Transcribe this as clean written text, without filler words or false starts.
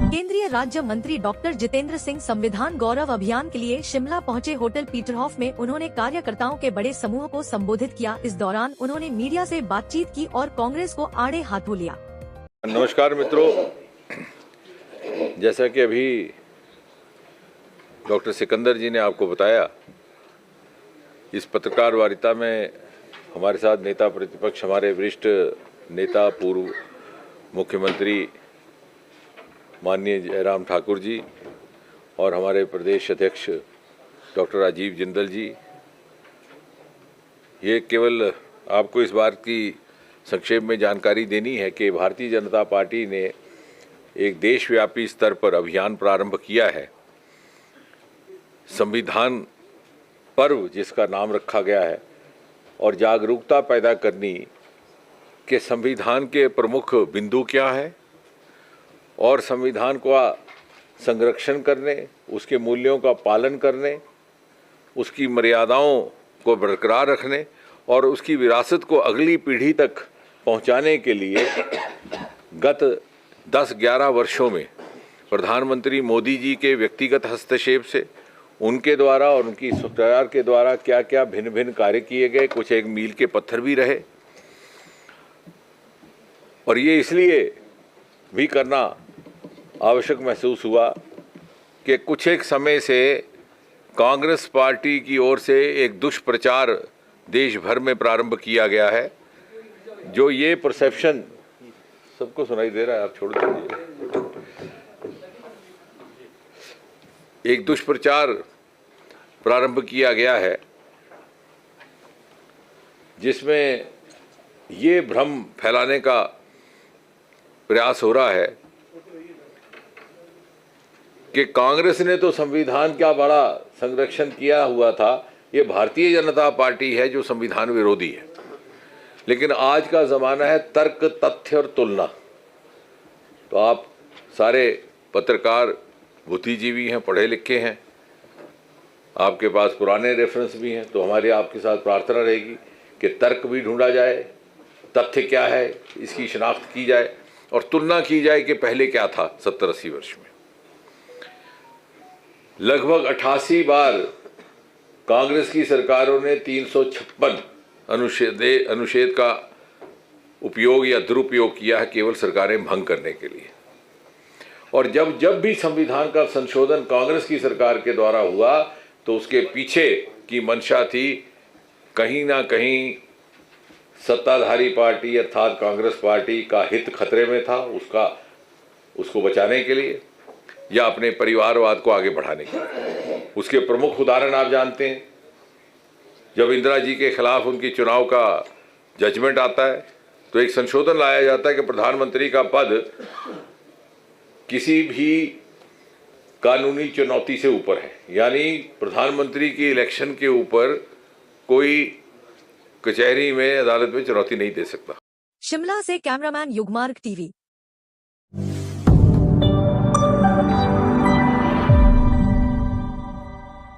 केंद्रीय राज्य मंत्री डॉक्टर जितेंद्र सिंह संविधान गौरव अभियान के लिए शिमला पहुंचे। होटल पीटरहॉफ में उन्होंने कार्यकर्ताओं के बड़े समूह को संबोधित किया। इस दौरान उन्होंने मीडिया से बातचीत की और कांग्रेस को आड़े हाथों लिया। नमस्कार मित्रों, जैसा कि अभी डॉक्टर सिकंदर जी ने आपको बताया, इस पत्रकार वार्ता में हमारे साथ नेता प्रतिपक्ष, हमारे वरिष्ठ नेता, पूर्व मुख्यमंत्री माननीय जयराम ठाकुर जी और हमारे प्रदेश अध्यक्ष डॉक्टर राजीव जिंदल जी। ये केवल आपको इस बात की संक्षेप में जानकारी देनी है कि भारतीय जनता पार्टी ने एक देशव्यापी स्तर पर अभियान प्रारंभ किया है, संविधान पर्व जिसका नाम रखा गया है, और जागरूकता पैदा करनी कि संविधान के प्रमुख बिंदु क्या है और संविधान का संरक्षण करने, उसके मूल्यों का पालन करने, उसकी मर्यादाओं को बरकरार रखने और उसकी विरासत को अगली पीढ़ी तक पहुंचाने के लिए गत 10-11 वर्षों में प्रधानमंत्री मोदी जी के व्यक्तिगत हस्तक्षेप से, उनके द्वारा और उनकी सरकार के द्वारा क्या क्या भिन्न भिन्न कार्य किए गए, कुछ एक मील के पत्थर भी रहे। और ये इसलिए भी करना आवश्यक महसूस हुआ कि कुछ एक समय से कांग्रेस पार्टी की ओर से एक दुष्प्रचार देश भर में प्रारंभ किया गया है, जो ये परसेप्शन सबको सुनाई दे रहा है, आप छोड़ दीजिए। एक दुष्प्रचार प्रारंभ किया गया है जिसमें ये भ्रम फैलाने का प्रयास हो रहा है कि कांग्रेस ने तो संविधान का बड़ा संरक्षण किया हुआ था, ये भारतीय जनता पार्टी है जो संविधान विरोधी है। लेकिन आज का ज़माना है तर्क, तथ्य और तुलना। तो आप सारे पत्रकार बुद्धिजीवी हैं, पढ़े लिखे हैं, आपके पास पुराने रेफरेंस भी हैं, तो हमारी आपके साथ प्रार्थना रहेगी कि तर्क भी ढूंढा जाए, तथ्य क्या है इसकी शिनाख्त की जाए और तुलना की जाए कि पहले क्या था 70-80 वर्ष में। लगभग 88 बार कांग्रेस की सरकारों ने 356 अनुच्छेद का उपयोग या दुरुपयोग किया है केवल सरकारें भंग करने के लिए। और जब भी संविधान का संशोधन कांग्रेस की सरकार के द्वारा हुआ तो उसके पीछे की मंशा थी, कहीं ना कहीं सत्ताधारी पार्टी अर्थात कांग्रेस पार्टी का हित खतरे में था, उसको बचाने के लिए या अपने परिवारवाद को आगे बढ़ाने के लिए। उसके प्रमुख उदाहरण आप जानते हैं, जब इंदिरा जी के खिलाफ उनकी चुनाव का जजमेंट आता है तो एक संशोधन लाया जाता है कि प्रधानमंत्री का पद किसी भी कानूनी चुनौती से ऊपर है, यानी प्रधानमंत्री की इलेक्शन के ऊपर कोई कचहरी में, अदालत में चुनौती नहीं दे सकता। शिमला से कैमरामैन युगमार्ग टीवी।